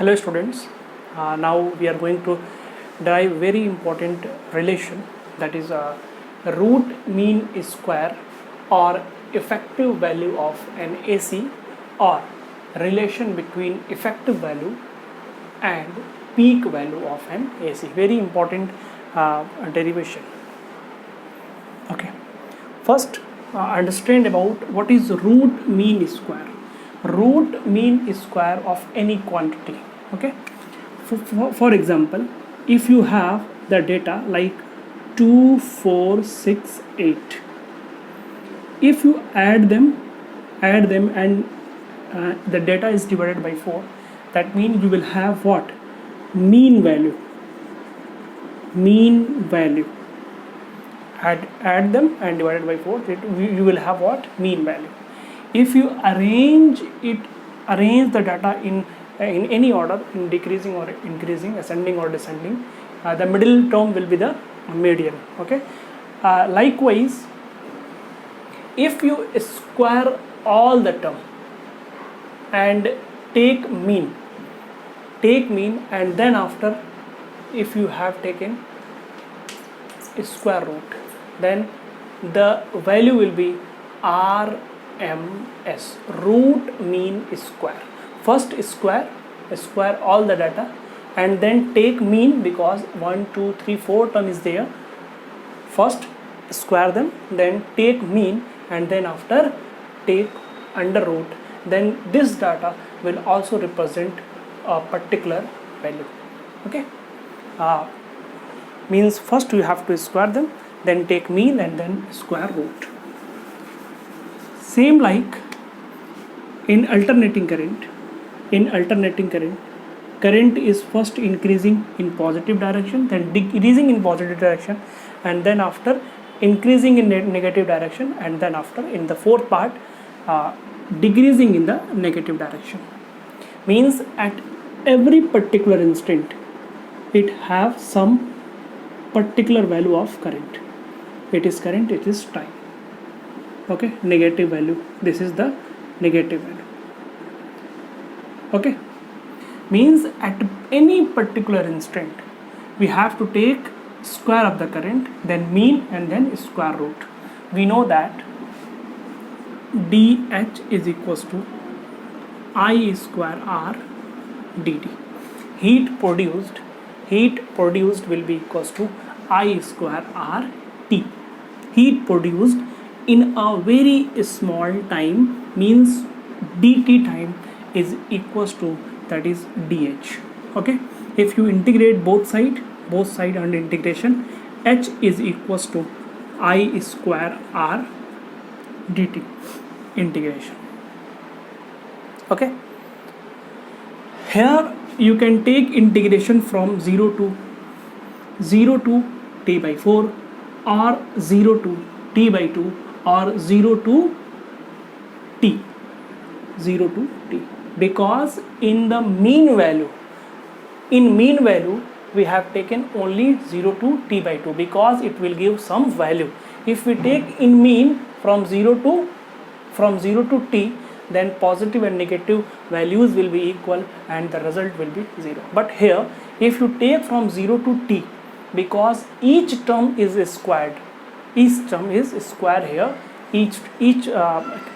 Hello students, now we are going to derive very important relation, that is root mean square or effective value of an AC, or relation between effective value and peak value of an AC. Very important derivation. Okay, first understand about what is root mean square. Root mean square of any quantity. Okay, for example, if you have the data like 2 4 6 8, if you add them and the data is divided by 4, that means you will have what? Mean value. Add them and divided by 4, you will have what? Mean value. If you arrange the data in any order, in decreasing or increasing, ascending or descending, the middle term will be the median. Okay, likewise, if you square all the term and take mean, and then after, if you have taken square root, then the value will be RMS, root mean square. First square all the data and then take mean, because 1 2 3 4 term is there. First square them, then take mean, and then after take under root. Then this data will also represent a particular value. Okay, means first you have to square them, then take mean, and then square root. Same like in alternating current. Current is first increasing in positive direction, then decreasing in positive direction, and then after increasing in negative direction, and then after in the fourth part decreasing in the negative direction. Means at every particular instant it have some particular value of current. It is current, it is time. Okay, negative value, this is the negative value. Okay, means at any particular instant we have to take square of the current, then mean, and then square root. We know that dH is equals to I square R dt. Heat produced will be equals to I square R T. Heat produced in a very small time, means dt time is equals to, that is dH. Okay, if you integrate both side under integration, H is equals to I square R dt integration. Okay, here you can take integration from 0 to t by 4, or 0 to t by 2, or 0 to t, because in the mean value we have taken only 0 to t by 2, because it will give some value. If we take in mean from 0 to t, then positive and negative values will be equal and the result will be 0. But here if you take from 0 to t, because each term is squared, here, each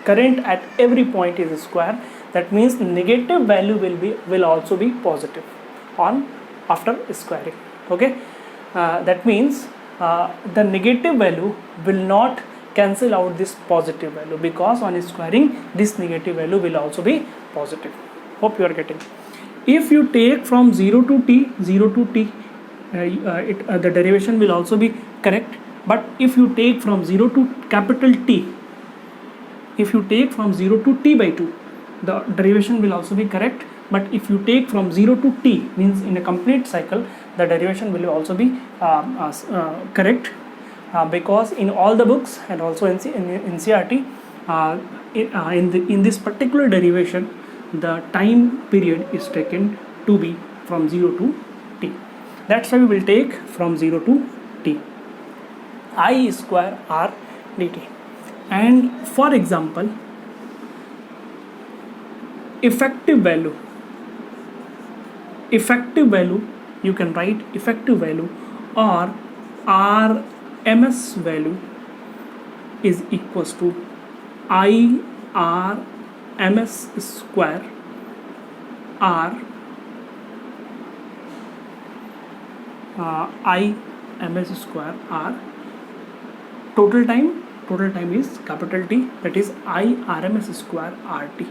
current at every point is square, that means negative value will also be positive on after squaring. Okay, that means the negative value will not cancel out this positive value, because on squaring this negative value will also be positive. Hope you are getting. If you take from 0 to t, the derivation will also be correct. But if you take from 0 to capital T, if you take from 0 to t by 2, the derivation will also be correct. But if you take from 0 to t, means in a complete cycle, the derivation will also be correct, because in all the books and also in NCERT, in this particular derivation, the time period is taken to be from 0 to t. That's why we will take from 0 to t, I square R dt. And for example, effective value effective value, you can write effective value or RMS value is equals to IRMS square R IMS square R total time is capital T, that is IRMS square RT.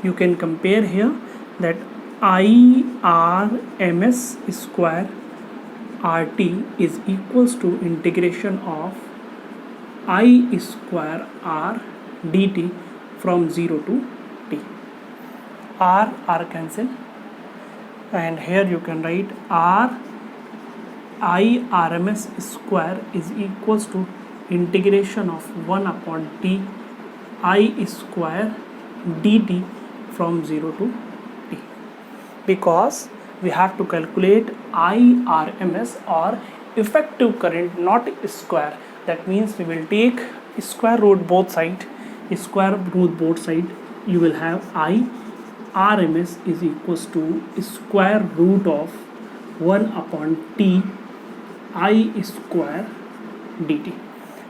You can compare here that IRMS square RT is equals to integration of I square R dt from 0 to t. R cancel, and here you can write IRMS square is equals to integration of 1 upon t I square dt from 0 to t, because we have to calculate IRMS or effective current, not square. That means we will take square root both side. You will have IRMS is equals to square root of 1 upon t I square dt.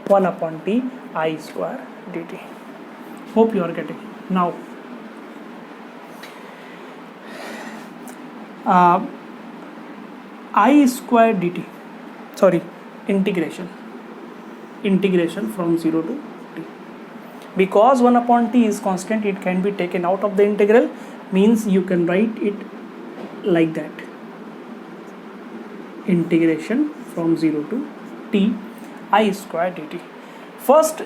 1 upon t I square dt. Hope you are getting. Now I square dt, sorry, integration from 0 to t. Because 1 upon t is constant, it can be taken out of the integral, means you can write it like that, integration from 0 to t I square dt. First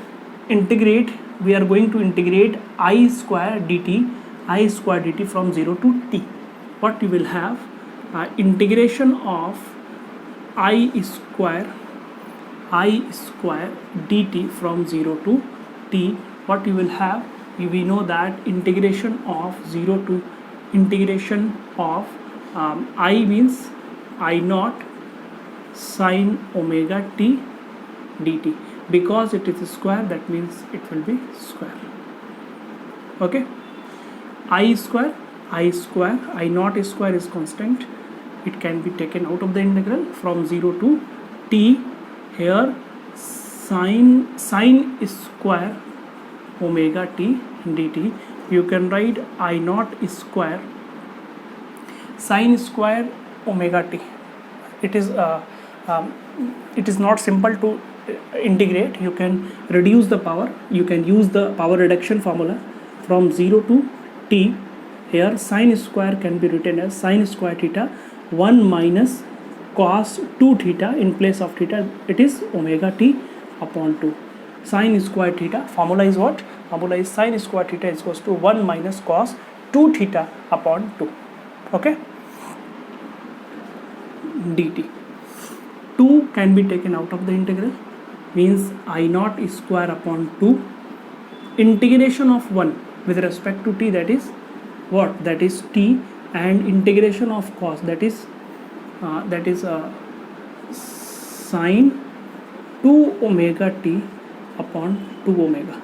integrate, we are going to integrate I square dt from 0 to t. What you will have, integration of I square dt from 0 to t. What you will have, we know that integration of 0 to integration of I means I naught sine omega t dt. Because it is a square, that means it will be square. Okay, I naught square is constant, it can be taken out of the integral from 0 to t. Here sine square omega t dt, you can write I naught square sine square omega t. It is not simple to integrate. You can reduce the power, you can use the power reduction formula from 0 to t. Here sine square can be written as sine square theta 1 minus cos 2 theta, in place of theta it is omega t upon 2. Sine square theta formula is what? Formula is sine square theta is equals to 1 minus cos 2 theta upon 2. Okay, dt. 2 can be taken out of the integral, means I naught square upon 2 integration of 1 with respect to t, that is what? That is t, and integration of cos, that is sine 2 omega t upon 2 omega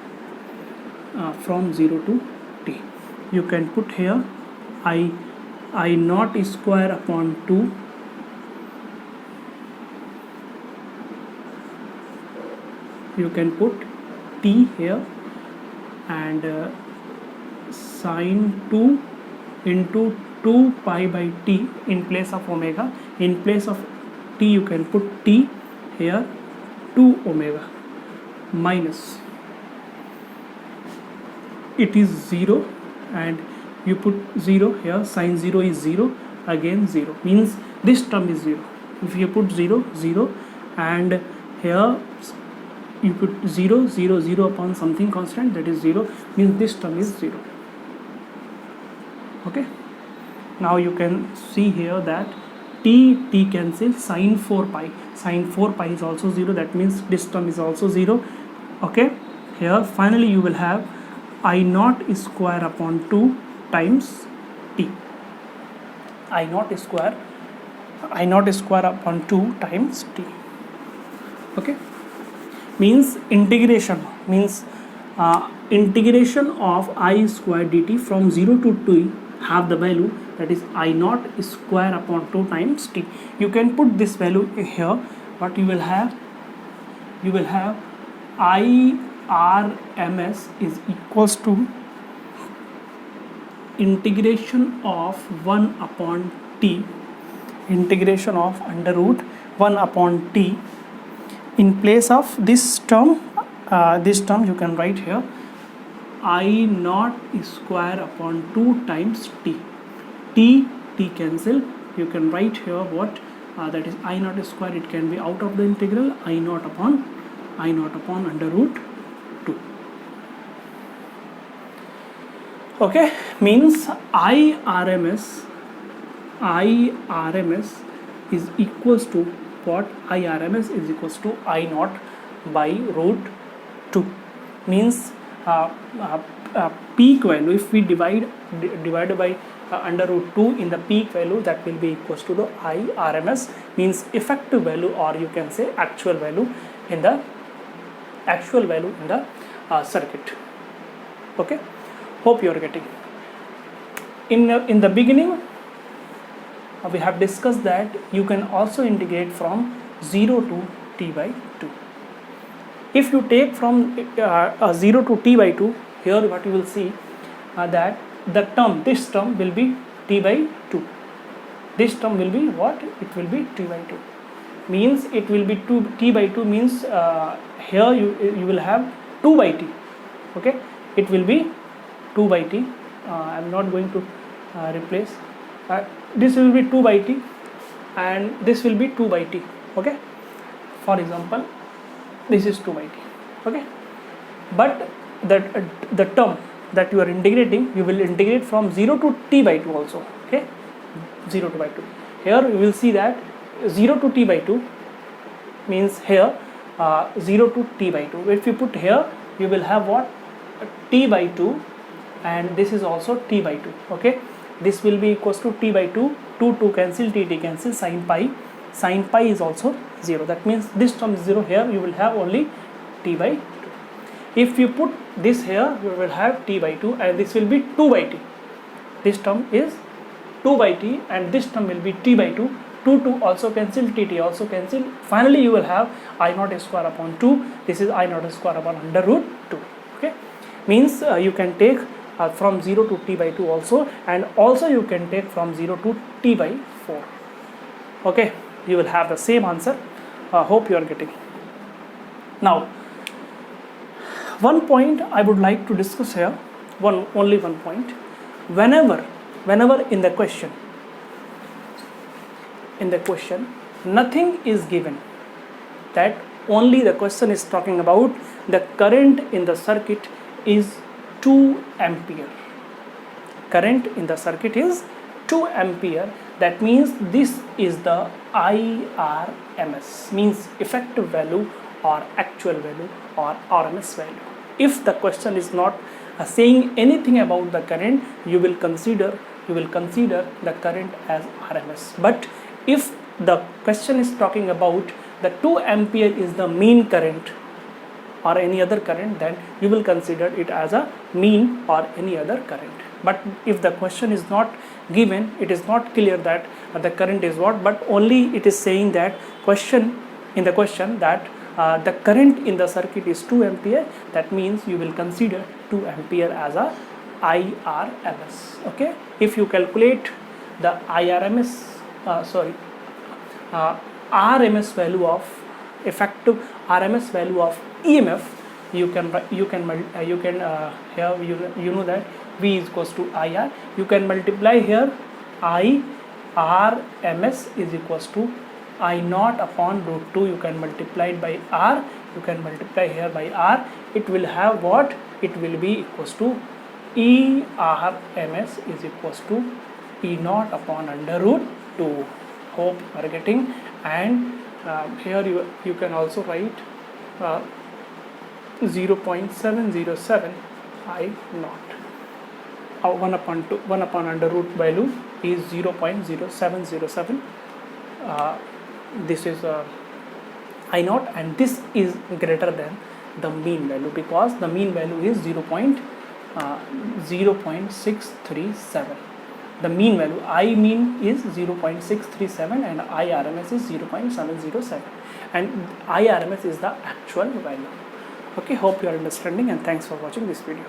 from 0 to t. You can put here I naught square upon 2 you can put t here, and sine 2 into 2 pi by t in place of omega. In place of t you can put t here 2 omega minus, it is 0, and you put 0 here, sine 0 is 0, again 0, means this term is 0. If you put 0 and here you put 0 upon something constant, that is 0, means this term is 0. Okay, now you can see here that t cancel, sine 4 pi is also 0, that means this term is also 0. Okay, here finally you will have I naught square upon 2 times t. I naught square upon 2 times t. Okay, means integration of I square dt from 0 to t have the value, that is I naught square upon 2 times t. You can put this value here, but you will have IRMS is equals to integration of 1 upon t, integration of under root 1 upon t. In place of this term you can write here I naught square upon 2 times t. T cancel. You can write here what that is I naught square. It can be out of the integral I naught upon under root 2. Okay, means IRMS is equals to what? IRMS is equals to I naught by root 2. Means peak value, if we divide by under root 2 in the peak value, that will be equals to the IRMS, means effective value, or you can say actual value in the circuit. Okay, hope you are getting. In the beginning we have discussed that you can also integrate from 0 to t by 2. If you take from 0 to t by 2, here what you will see that this term will be t by 2. This term will be what? It will be t by 2. Means it will be t by 2 means here you will have 2 by t. Okay, it will be 2 by t. I am not going to replace. This will be 2 by t and this will be 2 by t. Okay, for example, this is 2 by t. Okay, but the term that you are integrating, you will integrate from 0 to t by 2 also. Okay, 0 to by 2. Here you will see that 0 to t by 2 means here 0 to t by 2. If you put here, you will have what? T by 2, and this is also t by 2. Okay, this will be equals to t by 2. 2 cancel, t cancel, sin pi is also 0. That means this term is 0. Here you will have only t by 2. If you put this here, you will have t by 2, and this will be 2 by t. This term is 2 by t, and this term will be t by 2. 2 also cancel, t also cancel. Finally you will have I naught square upon 2. This is I naught square upon under root 2. Okay, means you can take from 0 to t by 2 also, and also you can take from 0 to t by 4. Okay, you will have the same answer. Hope you are getting. Now, one point I would like to discuss here, only one point. Whenever in the question nothing is given, that only the question is talking about the current in the circuit is 2 ampere. Current in the circuit is 2 ampere. That means this is the IRMS, means effective value or actual value or RMS value. If the question is not saying anything about the current, you will consider the current as RMS. But if the question is talking about the 2 ampere is the mean current or any other current, then you will consider it as a mean or any other current. But if the question is not given, it is not clear that the current is what, but only it is saying that in the question that the current in the circuit is 2 ampere, that means you will consider 2 ampere as a IRMS. Okay, if you calculate the RMS value of effective RMS value of EMF, you know that V is equals to IR. You can multiply here IRMS is equals to I naught upon root 2. You can multiply it by R. You can multiply here by R. It will have what? It will be equals to ERMS is equals to E naught upon under root 2. Hope you are getting. And here you can also write 0.707 I naught. 1 upon under root value is 0.0707. This is I naught, and this is greater than the mean value, because the mean value is 0.637. the mean value. I mean is 0.637 and IRMS is 0.707, and IRMS is the actual value. Okay, hope you are understanding, and thanks for watching this video.